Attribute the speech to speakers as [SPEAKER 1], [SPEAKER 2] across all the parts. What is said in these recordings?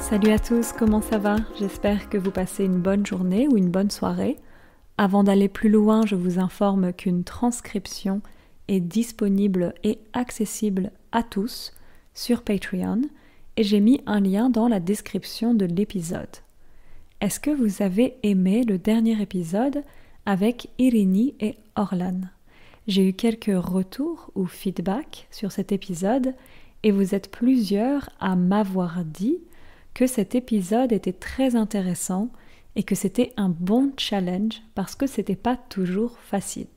[SPEAKER 1] Salut à tous, comment ça va? J'espère que vous passez une bonne journée ou une bonne soirée. Avant d'aller plus loin, je vous informe qu'une transcription est disponible et accessible à tous sur Patreon et j'ai mis un lien dans la description de l'épisode. Est-ce que vous avez aimé le dernier épisode avec Irini et Orlan? J'ai eu quelques retours ou feedback sur cet épisode et vous êtes plusieurs à m'avoir dit que cet épisode était très intéressant et que c'était un bon challenge parce que c'était pas toujours facile.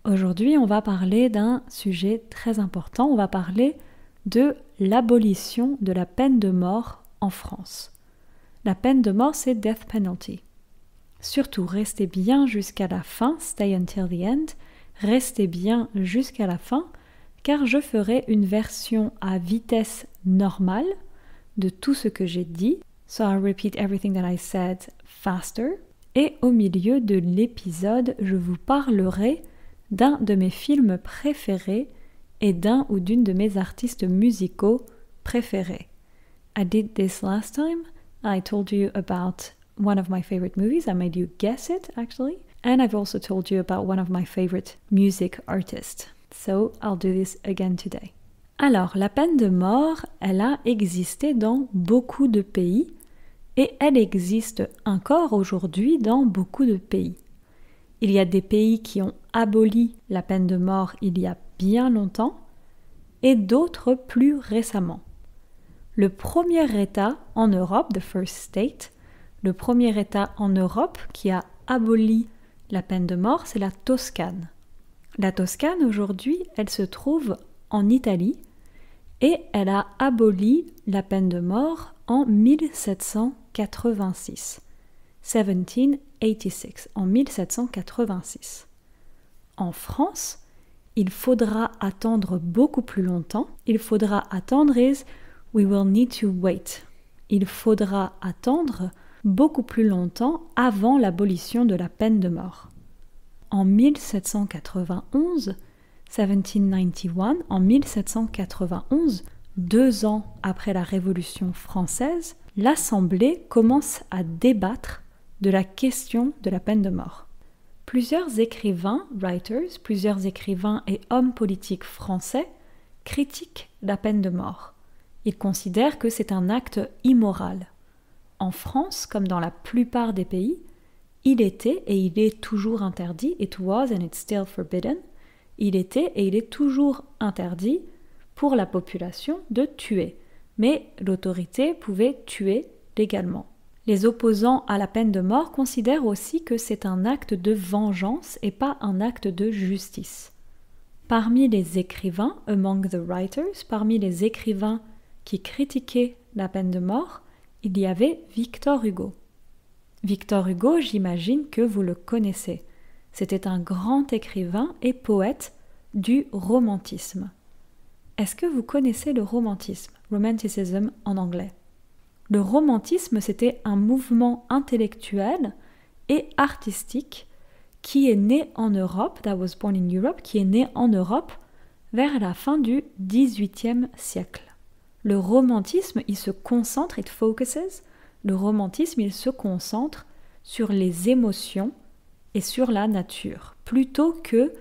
[SPEAKER 1] Aujourd'hui, on va parler d'un sujet très important, on va parler de l'abolition de la peine de mort en France. La peine de mort, c'est death penalty. Surtout, restez bien jusqu'à la fin, stay until the end, restez bien jusqu'à la fin, car je ferai une version à vitesse normale de tout ce que j'ai dit. So I'll repeat everything that I said faster. Et au milieu de l'épisode, je vous parlerai d'un de mes films préférés et d'un ou d'une de mes artistes musicaux préférés. I did this last time. I told you about one of my favorite movies. I made you guess it, actually. And I've also told you about one of my favorite music artists. So I'll do this again today. Alors, la peine de mort, elle a existé dans beaucoup de pays et elle existe encore aujourd'hui dans beaucoup de pays. Il y a des pays qui ont aboli la peine de mort il y a bien longtemps et d'autres plus récemment. Le premier État en Europe, the first state, le premier État en Europe qui a aboli la peine de mort, c'est la Toscane. La Toscane, aujourd'hui, elle se trouve en Italie et elle a aboli la peine de mort en 1786. 1786, en 1786. En France, il faudra attendre beaucoup plus longtemps. Il faudra attendre we will need to wait. Il faudra attendre beaucoup plus longtemps avant l'abolition de la peine de mort. En 1791, 1791, en 1791, 2 ans après la Révolution française, l'Assemblée commence à débattre de la question de la peine de mort. Plusieurs écrivains, writers, plusieurs écrivains et hommes politiques français critiquent la peine de mort. Ils considèrent que c'est un acte immoral. En France, comme dans la plupart des pays, il était et il est toujours interdit, it was and it's still forbidden, il était et il est toujours interdit pour la population de tuer. Mais l'autorité pouvait tuer légalement. Les opposants à la peine de mort considèrent aussi que c'est un acte de vengeance et pas un acte de justice. Parmi les écrivains, among the writers, parmi les écrivains qui critiquaient la peine de mort, il y avait Victor Hugo. Victor Hugo, j'imagine que vous le connaissez. C'était un grand écrivain et poète du romantisme. Est-ce que vous connaissez le romantisme? Romanticism en anglais. Le romantisme, c'était un mouvement intellectuel et artistique qui est né en Europe, that was born in Europe, qui est né en Europe vers la fin du XVIIIe siècle. Le romantisme, il se concentre, it focuses, le romantisme, il se concentre sur les émotions et sur la nature, plutôt que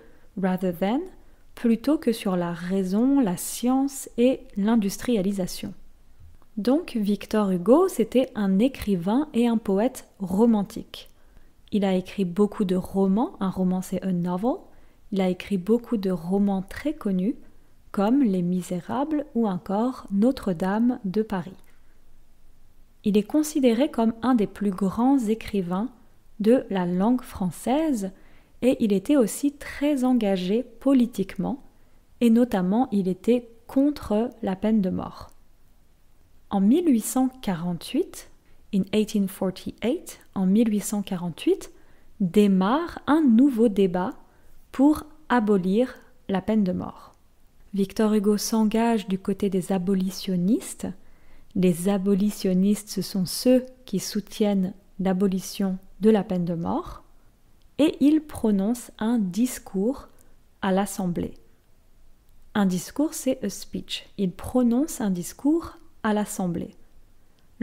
[SPEAKER 1] sur la raison, la science et l'industrialisation. Donc Victor Hugo, c'était un écrivain et un poète romantique. Il a écrit beaucoup de romans, un roman c'est a novel, il a écrit beaucoup de romans très connus, comme Les Misérables ou encore Notre-Dame de Paris. Il est considéré comme un des plus grands écrivains de la langue française et il était aussi très engagé politiquement et notamment il était contre la peine de mort. En 1848, en 1848, démarre un nouveau débat pour abolir la peine de mort. Victor Hugo s'engage du côté des abolitionnistes. Les abolitionnistes, ce sont ceux qui soutiennent l'abolition de la peine de mort. Et il prononce un discours à l'Assemblée. Un discours, c'est a speech. Il prononce un discours à l'Assemblée.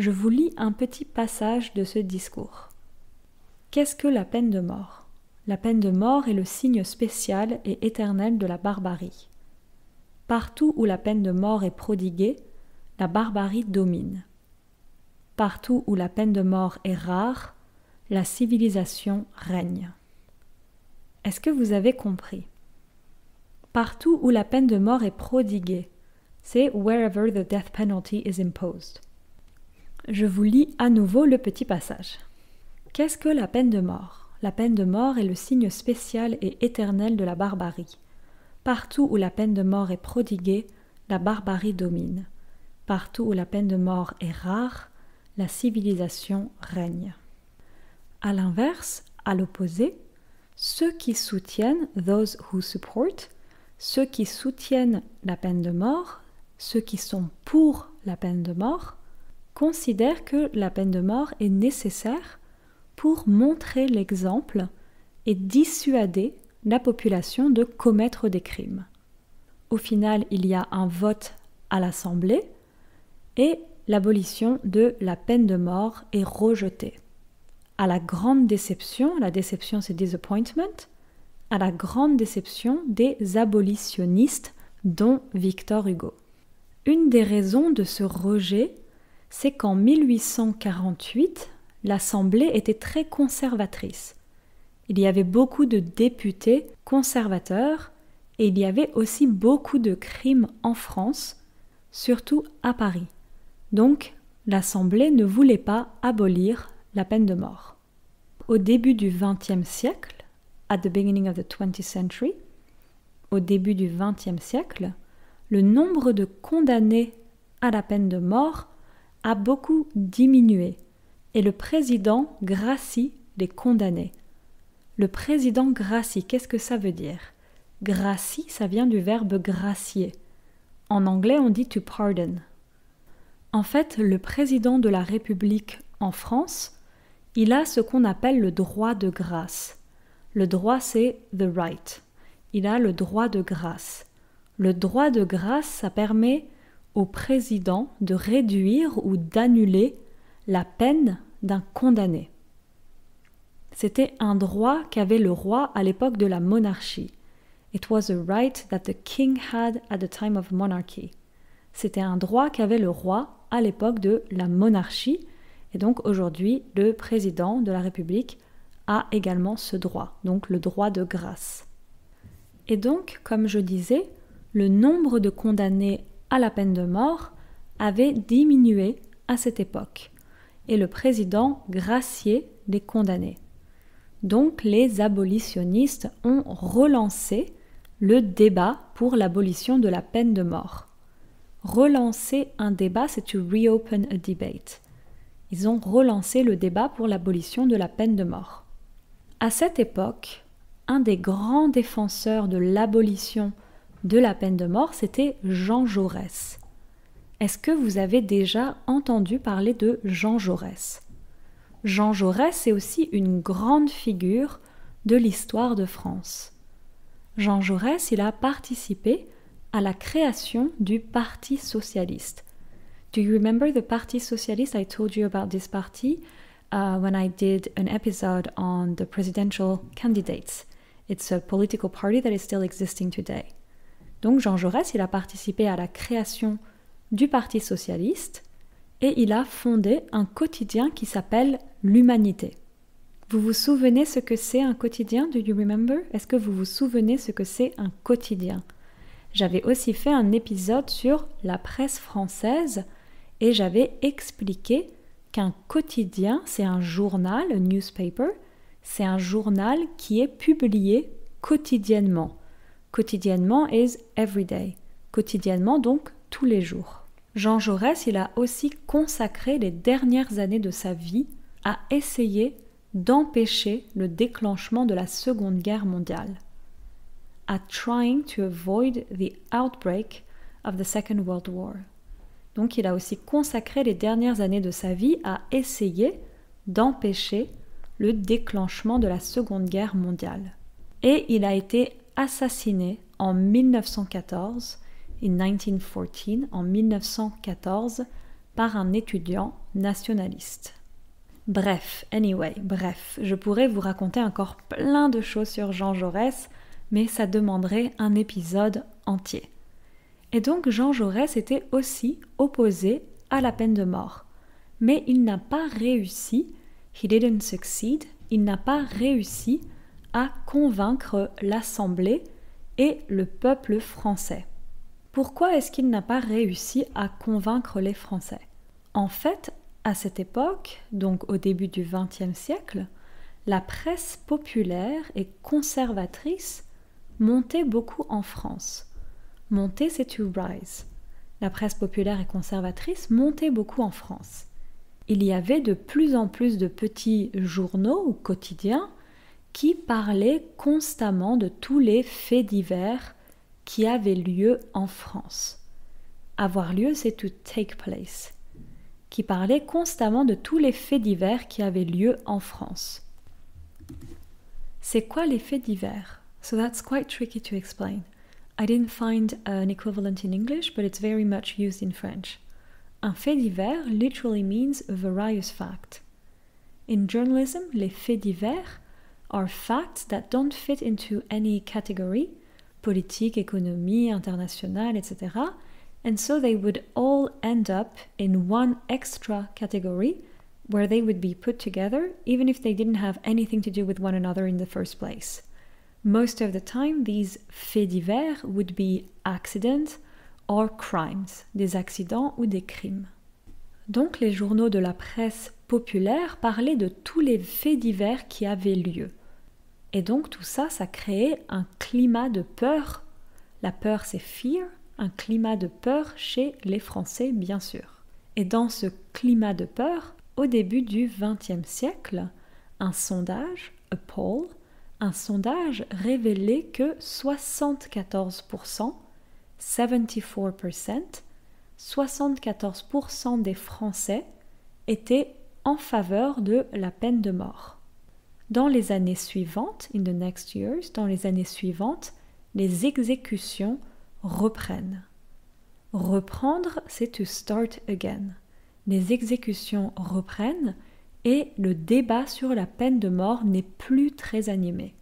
[SPEAKER 1] Je vous lis un petit passage de ce discours. Qu'est-ce que la peine de mort ? La peine de mort est le signe spécial et éternel de la barbarie. Partout où la peine de mort est prodiguée, la barbarie domine. Partout où la peine de mort est rare, la civilisation règne. Est-ce que vous avez compris ? Partout où la peine de mort est prodiguée, c'est wherever the death penalty is imposed. Je vous lis à nouveau le petit passage. Qu'est-ce que la peine de mort ? La peine de mort est le signe spécial et éternel de la barbarie. Partout où la peine de mort est prodiguée, la barbarie domine. Partout où la peine de mort est rare, la civilisation règne. À l'inverse, à l'opposé, ceux qui soutiennent, those who support, ceux qui soutiennent la peine de mort, ceux qui sont pour la peine de mort, considèrent que la peine de mort est nécessaire pour montrer l'exemple et dissuader la population de commettre des crimes. Au final, il y a un vote à l'Assemblée et l'abolition de la peine de mort est rejetée. À la grande déception, la déception c'est disappointment, à la grande déception des abolitionnistes, dont Victor Hugo. Une des raisons de ce rejet, c'est qu'en 1848, l'Assemblée était très conservatrice. Il y avait beaucoup de députés conservateurs et il y avait aussi beaucoup de crimes en France, surtout à Paris. Donc, l'Assemblée ne voulait pas abolir la peine de mort. Au début du XXe siècle, at the beginning of the 20th century, au début du XXe siècle, le nombre de condamnés à la peine de mort a beaucoup diminué et le président gracie les condamnés. Le président gracie, qu'est-ce que ça veut dire ? Gracie, ça vient du verbe gracier. En anglais, on dit to pardon. En fait, le président de la République en France, il a ce qu'on appelle le droit de grâce. Le droit, c'est the right. Il a le droit de grâce. Le droit de grâce, ça permet au président de réduire ou d'annuler la peine d'un condamné. C'était un droit qu'avait le roi à l'époque de la monarchie. It was a right that the king had at the time of monarchy. C'était un droit qu'avait le roi à l'époque de la monarchie. Et donc aujourd'hui, le président de la République a également ce droit, donc le droit de grâce. Et donc, comme je disais, le nombre de condamnés à la peine de mort avait diminué à cette époque. Et le président graciait les condamnés. Donc les abolitionnistes ont relancé le débat pour l'abolition de la peine de mort. Relancer un débat, c'est to reopen a debate. Ils ont relancé le débat pour l'abolition de la peine de mort. À cette époque, un des grands défenseurs de l'abolition de la peine de mort, c'était Jean Jaurès. Est-ce que vous avez déjà entendu parler de Jean Jaurès ? Jean Jaurès est aussi une grande figure de l'histoire de France. Jean Jaurès, il a participé à la création du Parti socialiste. Do you remember the Parti socialiste? I told you about this party when I did an episode on the presidential candidates. It's a political party that is still existing today. Donc Jean Jaurès, il a participé à la création du Parti socialiste et il a fondé un quotidien qui s'appelle L'Humanité. Vous vous souvenez ce que c'est un quotidien? Do you remember? Est-ce que vous vous souvenez ce que c'est un quotidien? J'avais aussi fait un épisode sur la presse française et j'avais expliqué qu'un quotidien, c'est un journal, un newspaper, c'est un journal qui est publié quotidiennement. Quotidiennement is every day. Quotidiennement, donc tous les jours. Jean Jaurès, il a aussi consacré les dernières années de sa vie à essayer d'empêcher le déclenchement de la Seconde Guerre mondiale. At trying to avoid the outbreak of the Second World War. Donc il a aussi consacré les dernières années de sa vie à essayer d'empêcher le déclenchement de la Seconde Guerre mondiale. Et il a été assassiné en 1914, en 1914, par un étudiant nationaliste. Bref, je pourrais vous raconter encore plein de choses sur Jean Jaurès, mais ça demanderait un épisode entier. Et donc Jean Jaurès était aussi opposé à la peine de mort. Mais il n'a pas réussi, he didn't succeed, il n'a pas réussi à convaincre l'Assemblée et le peuple français. Pourquoi est-ce qu'il n'a pas réussi à convaincre les Français? En fait, à cette époque, donc au début du XXe siècle, la presse populaire et conservatrice montait beaucoup en France. Monter, c'est to rise. La presse populaire et conservatrice montait beaucoup en France. Il y avait de plus en plus de petits journaux ou quotidiens qui parlaient constamment de tous les faits divers qui avaient lieu en France. Avoir lieu, c'est to take place. Qui parlaient constamment de tous les faits divers qui avaient lieu en France. C'est quoi les faits divers? So that's quite tricky to explain. I didn't find an equivalent in English, but it's very much used in French. Un fait divers literally means a various fact. In journalism, les faits divers are facts that don't fit into any category, politique, économie, internationale, etc. And so they would all end up in one extra category where they would be put together even if they didn't have anything to do with one another in the first place. Most of the time, these faits divers would be accidents or crimes, des accidents ou des crimes. Donc les journaux de la presse populaire parlaient de tous les faits divers qui avaient lieu. Et donc tout ça, ça créait un climat de peur. La peur, c'est fear, un climat de peur chez les Français, bien sûr. Et dans ce climat de peur, au début du XXe siècle, un sondage, a poll, un sondage révélait que 74%, 74% des Français étaient en faveur de la peine de mort. Dans les années suivantes, in the next years, dans les années suivantes, les exécutions reprennent. Reprendre, c'est to start again. Les exécutions reprennent et le débat sur la peine de mort n'est plus très animé.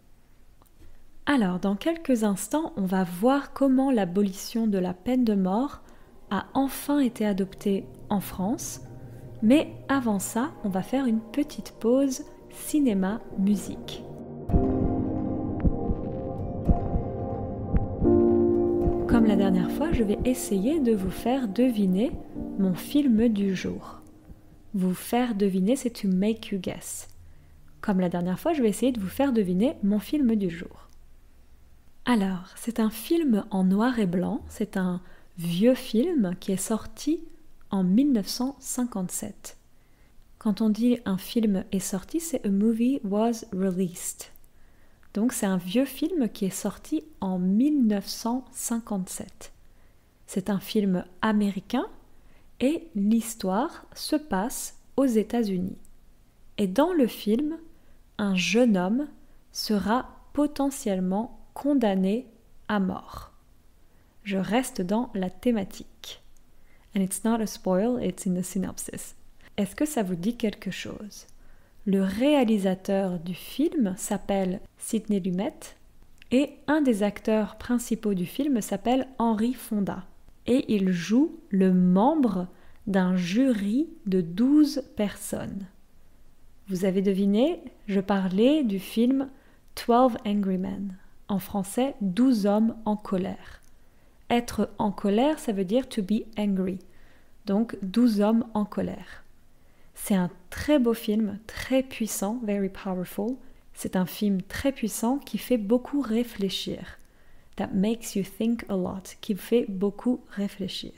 [SPEAKER 1] Alors, dans quelques instants, on va voir comment l'abolition de la peine de mort a enfin été adoptée en France, mais avant ça, on va faire une petite pause cinéma-musique. Comme la dernière fois, je vais essayer de vous faire deviner mon film du jour. Vous faire deviner, c'est to make you guess. Comme la dernière fois, je vais essayer de vous faire deviner mon film du jour. Alors, c'est un film en noir et blanc, c'est un vieux film qui est sorti en 1957. Quand on dit un film est sorti, c'est a movie was released. Donc c'est un vieux film qui est sorti en 1957. C'est un film américain et l'histoire se passe aux États-Unis. Et dans le film, un jeune homme sera potentiellement condamné à mort. Je reste dans la thématique. And it's not a spoil, it's in the synopsis. Est-ce que ça vous dit quelque chose? Le réalisateur du film s'appelle Sidney Lumet et un des acteurs principaux du film s'appelle Henry Fonda. Et il joue le membre d'un jury de 12 personnes. Vous avez deviné, je parlais du film 12 Angry Men. En français, 12 hommes en colère. Être en colère, ça veut dire to be angry. Donc 12 hommes en colère. C'est un très beau film, très puissant, very powerful. C'est un film très puissant qui fait beaucoup réfléchir. That makes you think a lot, qui fait beaucoup réfléchir.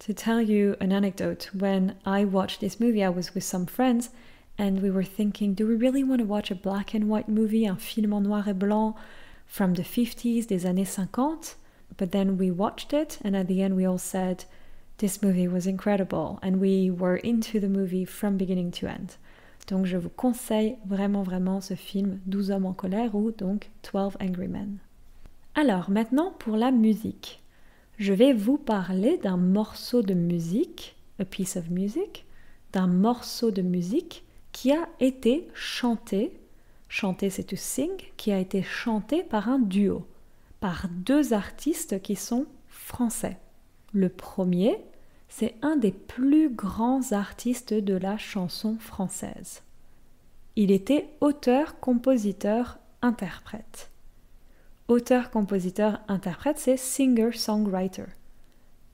[SPEAKER 1] To tell you an anecdote, when I watched this movie, I was with some friends and we were thinking, do we really want to watch a black and white movie, un film en noir et blanc from the 50s, des années 50? But then we watched it and at the end we all said, this movie was incredible and we were into the movie from beginning to end. Donc je vous conseille vraiment ce film 12 hommes en colère ou donc 12 Angry Men. Alors maintenant pour la musique. Je vais vous parler d'un morceau de musique a piece of music, d'un morceau de musique qui a été chanté, chanter c'est to sing, qui a été chanté par un duo, par deux artistes qui sont français. Le premier, c'est un des plus grands artistes de la chanson française. Il était auteur, compositeur, interprète. Auteur, compositeur, interprète, c'est singer-songwriter.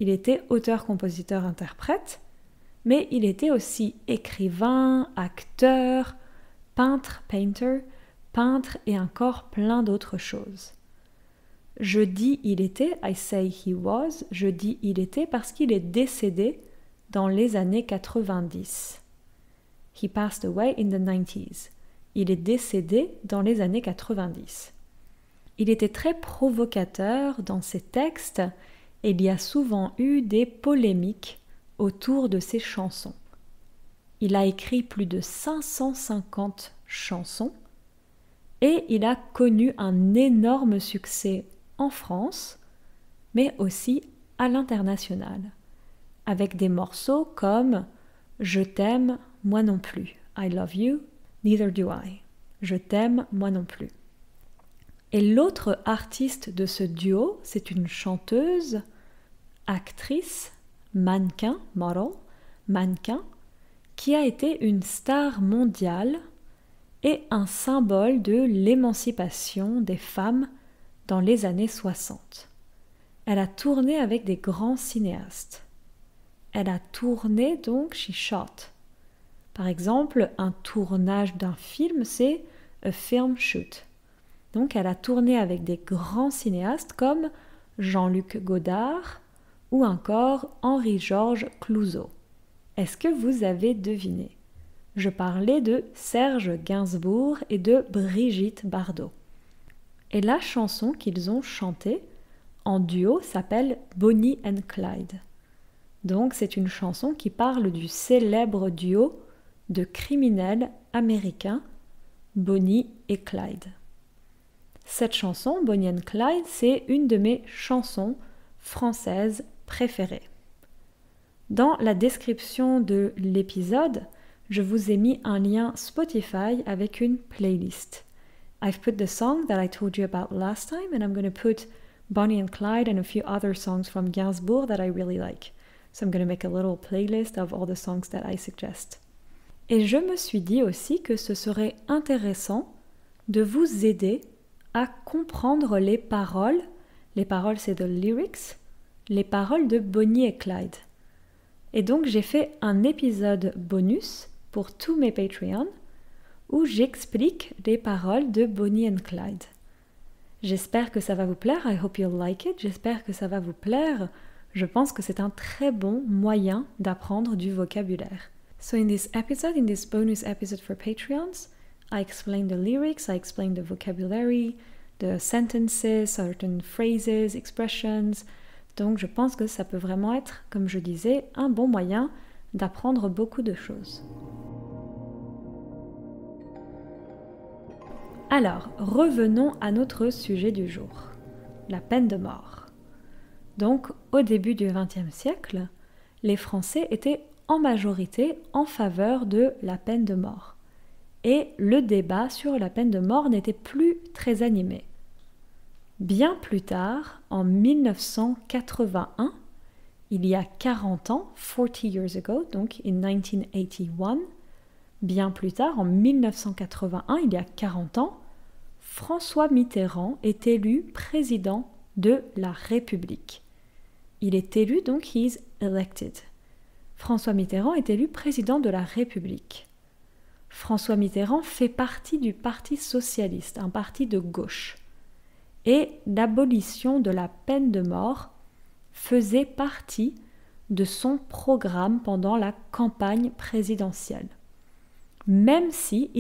[SPEAKER 1] Il était auteur, compositeur, interprète, mais il était aussi écrivain, acteur, peintre, painter, peintre et encore plein d'autres choses. Je dis il était, I say he was, je dis il était parce qu'il est décédé dans les années 90. He passed away in the 90s. Il est décédé dans les années 90. Il était très provocateur dans ses textes et il y a souvent eu des polémiques autour de ses chansons. Il a écrit plus de 550 chansons et il a connu un énorme succès en France, mais aussi à l'international, avec des morceaux comme « Je t'aime, moi non plus »,« I love you, neither do I »,« Je t'aime, moi non plus ». Et l'autre artiste de ce duo, c'est une chanteuse, actrice, mannequin, model, mannequin, qui a été une star mondiale et un symbole de l'émancipation des femmes dans les années 60. Elle a tourné avec des grands cinéastes. Elle a tourné donc, she shot. Par exemple, un tournage d'un film, c'est a film shoot. Donc elle a tourné avec des grands cinéastes comme Jean-Luc Godard ou encore Henri-Georges Clouzot. Est-ce que vous avez deviné? Je parlais de Serge Gainsbourg et de Brigitte Bardot. Et la chanson qu'ils ont chantée en duo s'appelle Bonnie and Clyde. Donc c'est une chanson qui parle du célèbre duo de criminels américains Bonnie et Clyde. Cette chanson, Bonnie and Clyde, c'est une de mes chansons françaises préférées. Dans la description de l'épisode, je vous ai mis un lien Spotify avec une playlist. I've put the song that I told you about last time and I'm going to put Bonnie and Clyde and a few other songs from Gainsbourg that I really like. So I'm going to make a little playlist of all the songs that I suggest. Et je me suis dit aussi que ce serait intéressant de vous aider à comprendre les paroles c'est the lyrics, les paroles de Bonnie et Clyde. Et donc j'ai fait un épisode bonus pour tous mes Patreons où j'explique les paroles de Bonnie and Clyde. J'espère que ça va vous plaire, I hope you'll like it, j'espère que ça va vous plaire. Je pense que c'est un très bon moyen d'apprendre du vocabulaire. So in this bonus episode for Patreons, I explain the lyrics, I explain the vocabulary, the sentences, certain phrases, expressions. Donc je pense que ça peut vraiment être, comme je disais, un bon moyen d'apprendre beaucoup de choses. Alors, revenons à notre sujet du jour, la peine de mort. Donc, au début du XXe siècle, les Français étaient en majorité en faveur de la peine de mort. Et le débat sur la peine de mort n'était plus très animé. Bien plus tard, en 1981, il y a 40 ans, 40 years ago, donc in 1981, bien plus tard, en 1981, il y a 40 ans, François Mitterrand est élu président de la République. Il est élu, donc he is elected. François Mitterrand est élu président de la République. François Mitterrand fait partie du Parti socialiste, un parti de gauche. Et l'abolition de la peine de mort faisait partie de son programme pendant la campagne présidentielle. Même si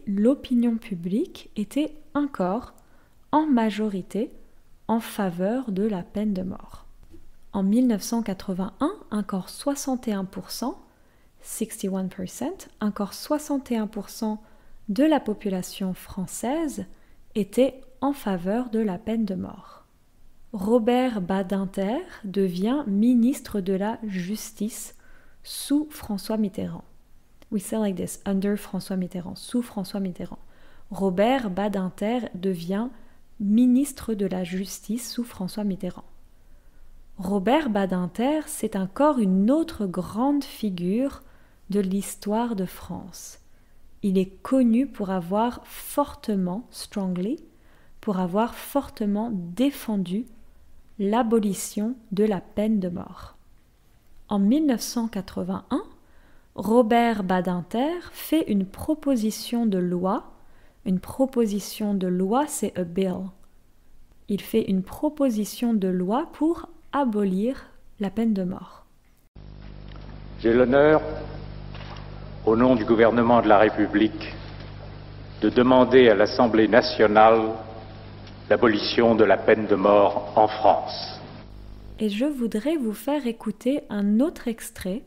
[SPEAKER 1] l'opinion publique était encore en majorité en faveur de la peine de mort. En 1981, encore 61%, 61% de la population française était en faveur de la peine de mort. Robert Badinter devient ministre de la Justice sous François Mitterrand. We say like this, under François Mitterrand, sous François Mitterrand. Robert Badinter devient ministre de la Justice sous François Mitterrand. Robert Badinter, c'est encore une autre grande figure de l'histoire de France. Il est connu pour avoir fortement, strongly, pour avoir fortement défendu l'abolition de la peine de mort. En 1981, Robert Badinter fait une proposition de loi. Une proposition de loi, c'est a bill. Il fait une proposition de loi pour abolir la peine de mort.
[SPEAKER 2] J'ai l'honneur, au nom du gouvernement de la République, de demander à l'Assemblée nationale l'abolition de la peine de mort en France.
[SPEAKER 1] Et je voudrais vous faire écouter un autre extrait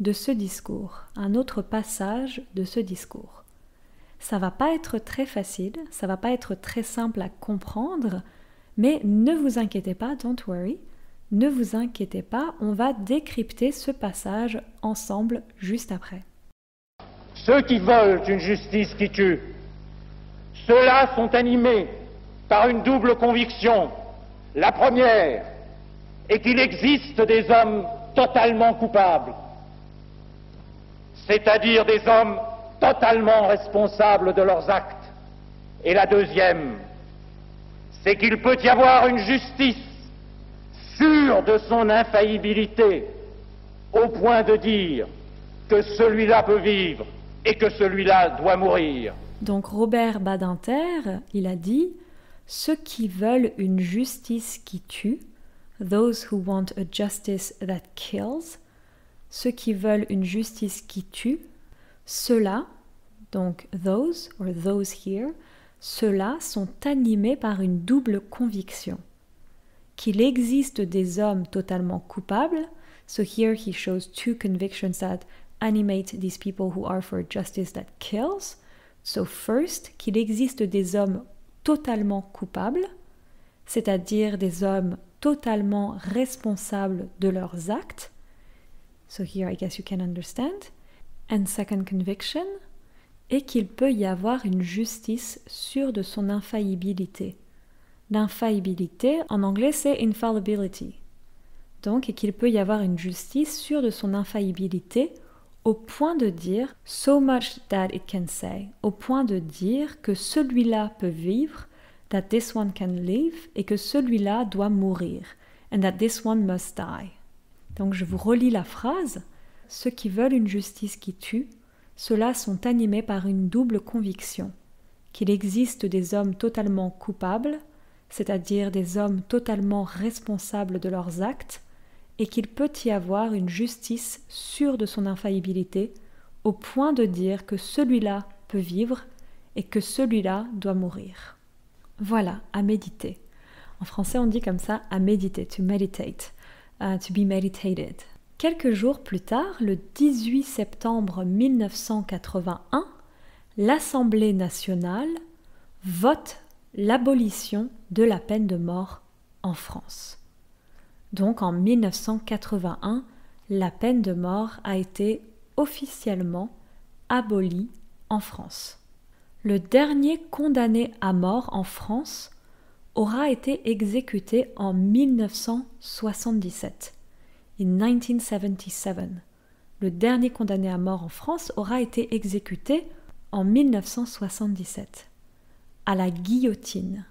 [SPEAKER 1] de ce discours, un autre passage de ce discours. Ça va pas être très facile, ça va pas être très simple à comprendre, mais ne vous inquiétez pas, don't worry, ne vous inquiétez pas, on va décrypter ce passage ensemble juste après.
[SPEAKER 2] Ceux qui veulent une justice qui tue, ceux-là sont animés par une double conviction. La première est qu'il existe des hommes totalement coupables, c'est-à-dire des hommes totalement responsables de leurs actes. Et la deuxième, c'est qu'il peut y avoir une justice sûre de son infaillibilité, au point de dire que celui-là peut vivre et que celui-là doit mourir.
[SPEAKER 1] Donc Robert Badinter, il a dit « Ceux qui veulent une justice qui tue, those who want a justice that kills, ceux qui veulent une justice qui tue, ceux-là, donc those, or those here, ceux-là sont animés par une double conviction. Qu'il existe des hommes totalement coupables, so here he shows two convictions that animate these people who are for justice that kills. So first, qu'il existe des hommes totalement coupables, c'est-à-dire des hommes totalement responsables de leurs actes. So here I guess you can understand. And second conviction, et qu'il peut y avoir une justice sûre de son infaillibilité. L'infaillibilité, en anglais, c'est infallibility. Donc, et qu'il peut y avoir une justice sûre de son infaillibilité au point de dire, so much that it can say, au point de dire que celui-là peut vivre, that this one can live, et que celui-là doit mourir, and that this one must die. Donc, je vous relis la phrase. Ceux qui veulent une justice qui tue, ceux-là sont animés par une double conviction, qu'il existe des hommes totalement coupables, c'est-à-dire des hommes totalement responsables de leurs actes, et qu'il peut y avoir une justice sûre de son infaillibilité, au point de dire que celui-là peut vivre et que celui-là doit mourir. Voilà, à méditer. En français, on dit comme ça, à méditer, to meditate, to be meditated. Quelques jours plus tard, le 18 septembre 1981, l'Assemblée nationale vote l'abolition de la peine de mort en France. Donc en 1981, la peine de mort a été officiellement abolie en France. Le dernier condamné à mort en France aura été exécuté en 1977. In 1977. Le dernier condamné à mort en France aura été exécuté en 1977, à la guillotine.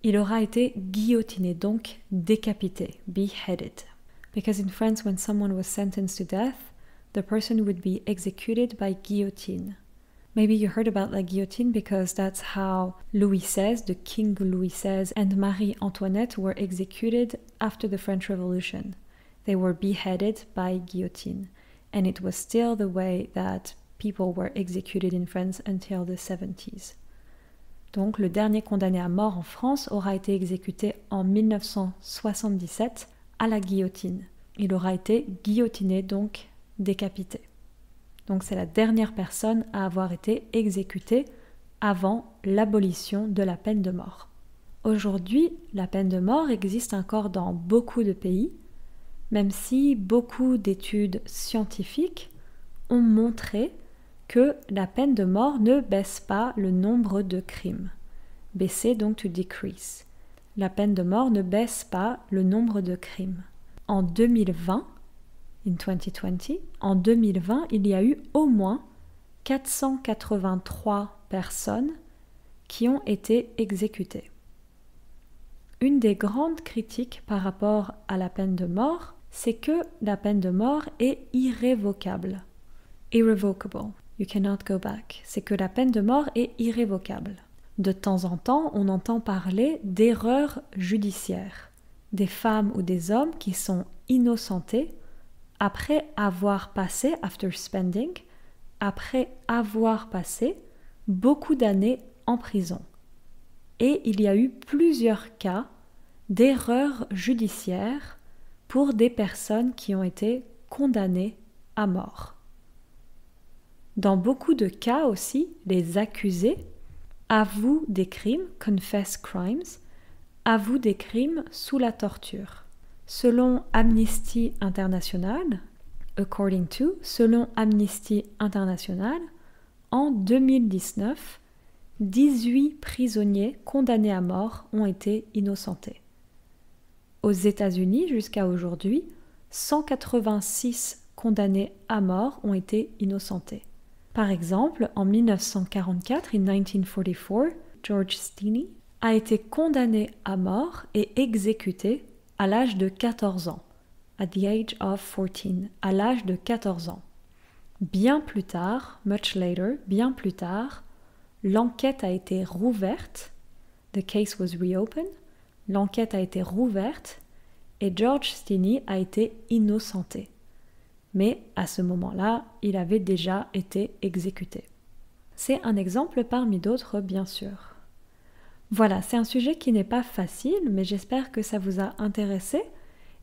[SPEAKER 1] Il aura été guillotiné, donc décapité, beheaded. Because in France, when someone was sentenced to death, the person would be executed by guillotine. Maybe you heard about la guillotine because that's how Louis XVI, the King Louis XVI, and Marie Antoinette were executed after the French Revolution. They were beheaded by guillotine, and it was still the way that people were executed in France until the 70s. Donc le dernier condamné à mort en France aura été exécuté en 1977 à la guillotine. Il aura été guillotiné, donc décapité. Donc c'est la dernière personne à avoir été exécutée avant l'abolition de la peine de mort. Aujourd'hui, la peine de mort existe encore dans beaucoup de pays, même si beaucoup d'études scientifiques ont montré que la peine de mort ne baisse pas le nombre de crimes. Baisser donc to decrease. La peine de mort ne baisse pas le nombre de crimes. En 2020, en 2020, il y a eu au moins 483 personnes qui ont été exécutées. Une des grandes critiques par rapport à la peine de mort, c'est que la peine de mort est irrévocable. Irrevocable. You cannot go back. C'est que la peine de mort est irrévocable. De temps en temps, on entend parler d'erreurs judiciaires, des femmes ou des hommes qui sont innocentés après avoir passé, après avoir passé beaucoup d'années en prison. Et il y a eu plusieurs cas d'erreurs judiciaires pour des personnes qui ont été condamnées à mort. Dans beaucoup de cas aussi, les accusés avouent des crimes, confess crimes, avouent des crimes sous la torture. Selon Amnesty International, selon Amnesty International, en 2019, 18 prisonniers condamnés à mort ont été innocentés. Aux États-Unis, jusqu'à aujourd'hui, 186 condamnés à mort ont été innocentés. Par exemple, en 1944, George Steeny a été condamné à mort et exécuté à l'âge de 14 ans, at the age of 14, à l'âge de 14 ans. Bien plus tard, l'enquête a été rouverte, the case was reopened, l'enquête a été rouverte et George Steeny a été innocenté. Mais à ce moment-là, il avait déjà été exécuté. C'est un exemple parmi d'autres, bien sûr. Voilà, c'est un sujet qui n'est pas facile, mais j'espère que ça vous a intéressé.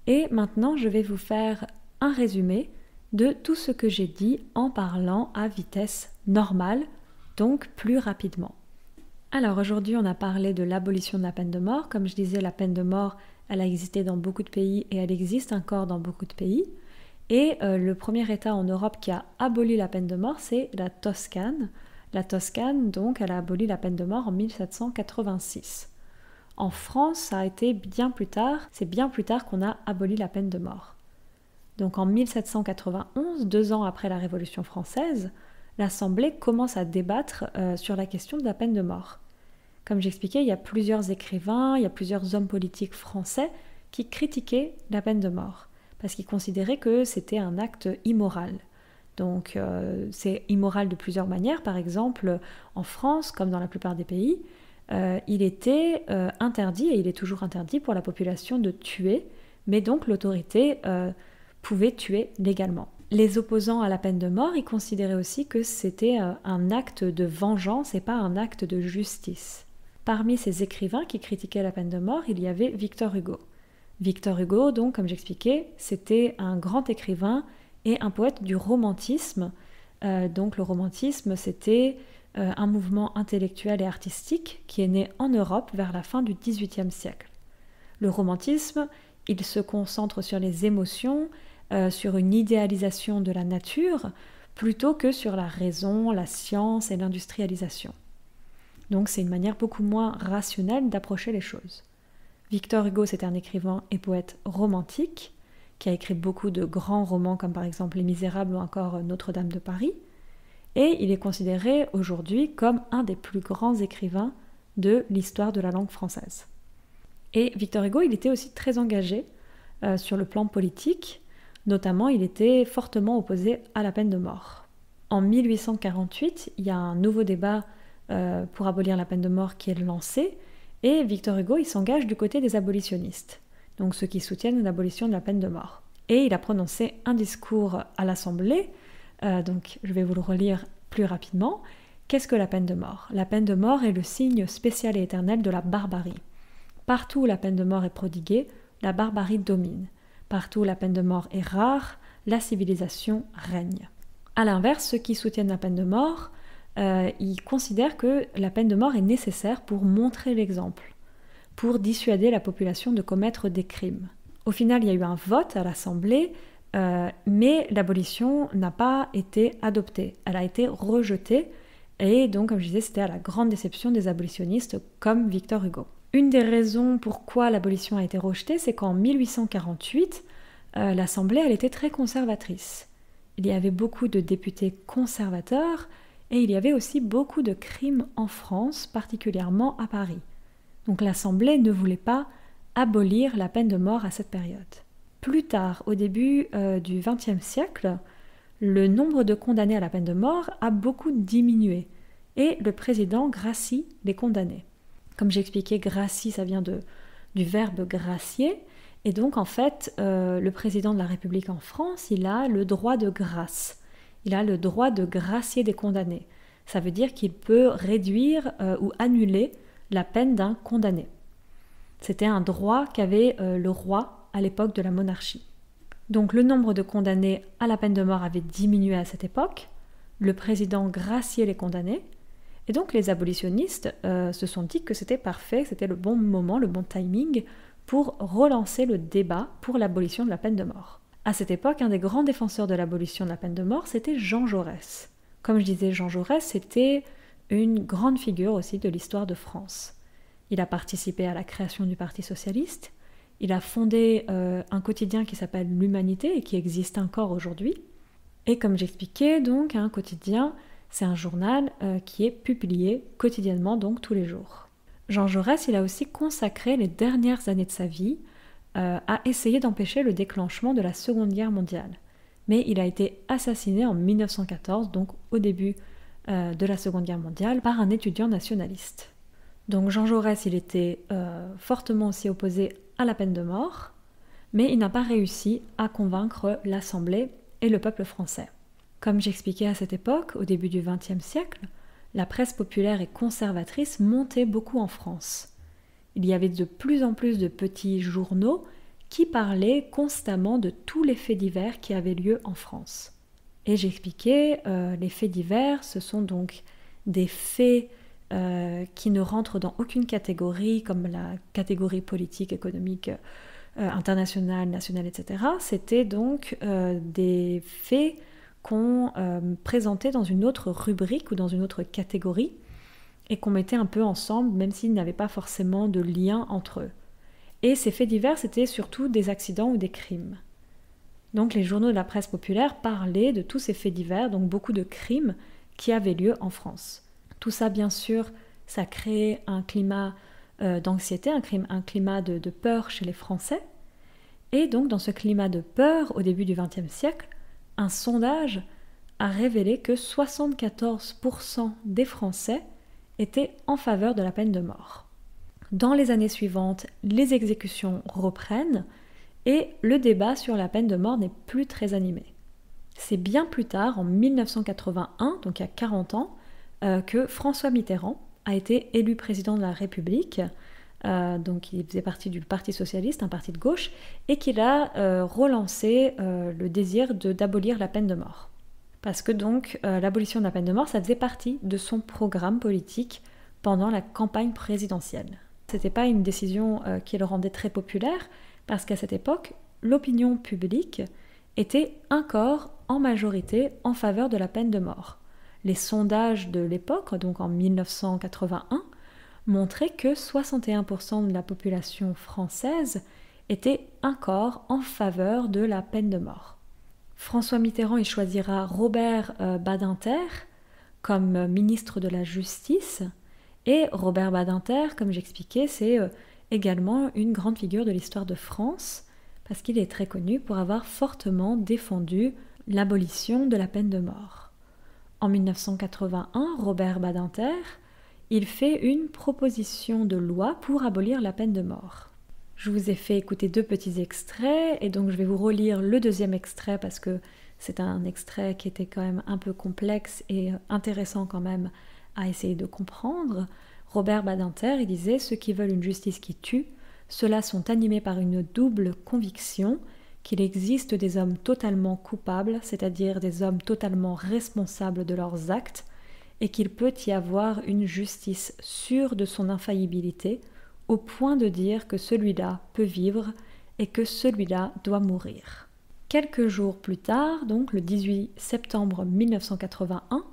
[SPEAKER 1] Et maintenant, je vais vous faire un résumé de tout ce que j'ai dit en parlant à vitesse normale, donc plus rapidement. Alors aujourd'hui, on a parlé de l'abolition de la peine de mort. Comme je disais, la peine de mort, elle a existé dans beaucoup de pays et elle existe encore dans beaucoup de pays. Et le premier État en Europe qui a aboli la peine de mort, c'est la Toscane. La Toscane, donc, elle a aboli la peine de mort en 1786. En France, ça a été bien plus tard, c'est bien plus tard qu'on a aboli la peine de mort. Donc en 1791, 2 ans après la Révolution française, l'Assemblée commence à débattre sur la question de la peine de mort. Comme j'expliquais, il y a plusieurs écrivains, il y a plusieurs hommes politiques français qui critiquaient la peine de mort, parce qu'ils considéraient que c'était un acte immoral. Donc c'est immoral de plusieurs manières. Par exemple, en France, comme dans la plupart des pays, il était interdit, et il est toujours interdit pour la population de tuer, mais donc l'autorité pouvait tuer légalement. Les opposants à la peine de mort, ils considéraient aussi que c'était un acte de vengeance et pas un acte de justice. Parmi ces écrivains qui critiquaient la peine de mort, il y avait Victor Hugo. Victor Hugo, donc, comme j'expliquais, c'était un grand écrivain et un poète du romantisme. Donc le romantisme, c'était un mouvement intellectuel et artistique qui est né en Europe vers la fin du XVIIIe siècle. Le romantisme, il se concentre sur les émotions, sur une idéalisation de la nature, plutôt que sur la raison, la science et l'industrialisation. Donc c'est une manière beaucoup moins rationnelle d'approcher les choses. Victor Hugo, c'est un écrivain et poète romantique, qui a écrit beaucoup de grands romans comme par exemple Les Misérables ou encore Notre-Dame de Paris, et il est considéré aujourd'hui comme un des plus grands écrivains de l'histoire de la langue française. Et Victor Hugo, il était aussi très engagé sur le plan politique, notamment il était fortement opposé à la peine de mort. En 1848, il y a un nouveau débat pour abolir la peine de mort qui est lancé, et Victor Hugo, il s'engage du côté des abolitionnistes, donc ceux qui soutiennent l'abolition de la peine de mort. Et il a prononcé un discours à l'Assemblée, donc je vais vous le relire plus rapidement. Qu'est-ce que la peine de mort ? La peine de mort est le signe spécial et éternel de la barbarie. Partout où la peine de mort est prodiguée, la barbarie domine. Partout où la peine de mort est rare, la civilisation règne. A l'inverse, ceux qui soutiennent la peine de mort, ils considèrent que la peine de mort est nécessaire pour montrer l'exemple, pour dissuader la population de commettre des crimes. Au final, il y a eu un vote à l'Assemblée, mais l'abolition n'a pas été adoptée. Elle a été rejetée, et donc, comme je disais, c'était à la grande déception des abolitionnistes comme Victor Hugo. Une des raisons pourquoi l'abolition a été rejetée, c'est qu'en 1848, l'Assemblée, elle était très conservatrice. Il y avait beaucoup de députés conservateurs, et il y avait aussi beaucoup de crimes en France, particulièrement à Paris. Donc l'Assemblée ne voulait pas abolir la peine de mort à cette période. Plus tard, au début du XXe siècle, le nombre de condamnés à la peine de mort a beaucoup diminué et le président gracie les condamnés. Comme j'expliquais, gracie, ça vient du verbe gracier, et donc en fait, le président de la République en France, il a le droit de grâce. Il a le droit de gracier des condamnés. Ça veut dire qu'il peut réduire ou annuler la peine d'un condamné. C'était un droit qu'avait le roi à l'époque de la monarchie. Donc le nombre de condamnés à la peine de mort avait diminué à cette époque, le président graciait les condamnés, et donc les abolitionnistes se sont dit que c'était parfait, c'était le bon moment, le bon timing pour relancer le débat pour l'abolition de la peine de mort. À cette époque, un des grands défenseurs de l'abolition de la peine de mort, c'était Jean Jaurès. Comme je disais, Jean Jaurès, c'était une grande figure aussi de l'histoire de France. Il a participé à la création du Parti socialiste, il a fondé un quotidien qui s'appelle L'Humanité et qui existe encore aujourd'hui. Et comme j'expliquais, donc, un quotidien, c'est un journal qui est publié quotidiennement, donc tous les jours. Jean Jaurès, il a aussi consacré les dernières années de sa vie à essayer d'empêcher le déclenchement de la Seconde Guerre mondiale. Mais il a été assassiné en 1914, donc au début de la Seconde Guerre mondiale, par un étudiant nationaliste. Donc Jean Jaurès, il était fortement aussi opposé à la peine de mort, mais il n'a pas réussi à convaincre l'Assemblée et le peuple français. Comme j'expliquais à cette époque, au début du XXe siècle, la presse populaire et conservatrice montait beaucoup en France. Il y avait de plus en plus de petits journaux qui parlaient constamment de tous les faits divers qui avaient lieu en France. Et j'expliquais, les faits divers, ce sont donc des faits qui ne rentrent dans aucune catégorie, comme la catégorie politique, économique, internationale, nationale, etc. C'était donc des faits qu'on présentait dans une autre rubrique ou dans une autre catégorie et qu'on mettait un peu ensemble, même s'ils n'avaient pas forcément de lien entre eux. Et ces faits divers, c'était surtout des accidents ou des crimes. Donc les journaux de la presse populaire parlaient de tous ces faits divers, donc beaucoup de crimes qui avaient lieu en France. Tout ça, bien sûr, ça créait un climat d'anxiété, un climat de peur chez les Français. Et donc, dans ce climat de peur, au début du XXe siècle, un sondage a révélé que 74% des Français étaient en faveur de la peine de mort. Dans les années suivantes, les exécutions reprennent et le débat sur la peine de mort n'est plus très animé. C'est bien plus tard, en 1981, donc il y a 40 ans, que François Mitterrand a été élu président de la République, donc il faisait partie du Parti socialiste, un parti de gauche, et qu'il a relancé le désir d'abolir la peine de mort. Parce que donc l'abolition de la peine de mort, ça faisait partie de son programme politique pendant la campagne présidentielle. C'était pas une décision qui le rendait très populaire, parce qu'à cette époque, l'opinion publique était encore en majorité en faveur de la peine de mort. Les sondages de l'époque, donc en 1981, montraient que 61% de la population française était encore en faveur de la peine de mort. François Mitterrand il choisira Robert Badinter comme ministre de la Justice, et Robert Badinter, comme j'expliquais, c'est également une grande figure de l'histoire de France, parce qu'il est très connu pour avoir fortement défendu l'abolition de la peine de mort. En 1981, Robert Badinter, il fait une proposition de loi pour abolir la peine de mort. Je vous ai fait écouter 2 petits extraits, et donc je vais vous relire le deuxième extrait parce que c'est un extrait qui était quand même un peu complexe et intéressant quand même à essayer de comprendre. Robert Badinter, il disait « Ceux qui veulent une justice qui tue, ceux-là sont animés par une double conviction qu'il existe des hommes totalement coupables, c'est-à-dire des hommes totalement responsables de leurs actes, et qu'il peut y avoir une justice sûre de son infaillibilité, au point de dire que celui-là peut vivre et que celui-là doit mourir. Quelques jours plus tard, donc le 18 septembre 1981,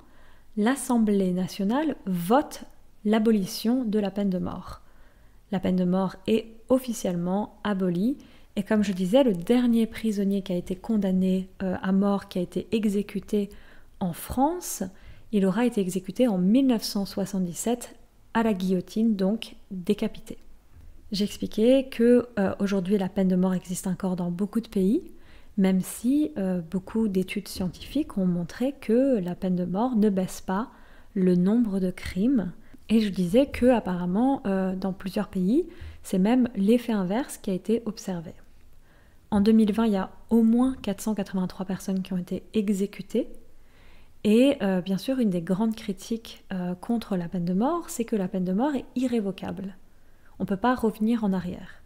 [SPEAKER 1] l'Assemblée nationale vote l'abolition de la peine de mort. La peine de mort est officiellement abolie et comme je disais, le dernier prisonnier qui a été condamné à mort, qui a été exécuté en France, il aura été exécuté en 1977 à la guillotine, donc décapité. J'expliquais que aujourd'hui la peine de mort existe encore dans beaucoup de pays, même si beaucoup d'études scientifiques ont montré que la peine de mort ne baisse pas le nombre de crimes. Et je disais que apparemment dans plusieurs pays, c'est même l'effet inverse qui a été observé. En 2020, il y a au moins 483 personnes qui ont été exécutées. Et bien sûr, une des grandes critiques contre la peine de mort, c'est que la peine de mort est irrévocable. On ne peut pas revenir en arrière.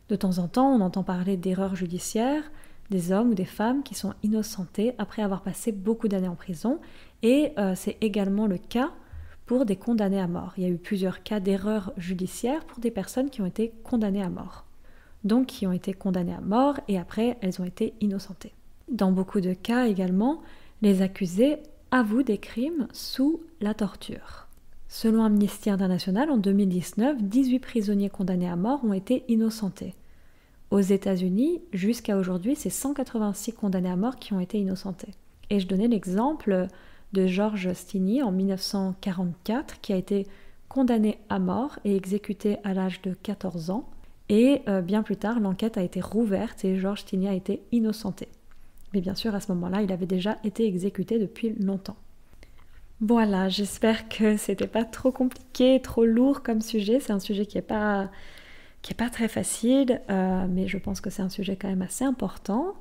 [SPEAKER 1] De temps en temps, on entend parler d'erreurs judiciaires, des hommes ou des femmes qui sont innocentés après avoir passé beaucoup d'années en prison, et c'est également le cas pour des condamnés à mort. Il y a eu plusieurs cas d'erreurs judiciaires pour des personnes qui ont été condamnées à mort. Donc qui ont été condamnées à mort et après elles ont été innocentées. Dans beaucoup de cas également, les accusés avouent des crimes sous la torture. Selon Amnesty International, en 2019, 18 prisonniers condamnés à mort ont été innocentés. Aux États-Unis, jusqu'à aujourd'hui, c'est 186 condamnés à mort qui ont été innocentés. Et je donnais l'exemple de George Stinney en 1944, qui a été condamné à mort et exécuté à l'âge de 14 ans. Et bien plus tard, l'enquête a été rouverte et George Stinney a été innocenté. Mais bien sûr, à ce moment-là, il avait déjà été exécuté depuis longtemps. Voilà, j'espère que c'était pas trop compliqué, trop lourd comme sujet. C'est un sujet qui est pas très facile, mais je pense que c'est un sujet quand même assez important.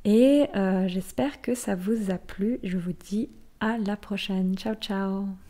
[SPEAKER 1] Et j'espère que ça vous a plu. Je vous dis à la prochaine. Ciao, ciao!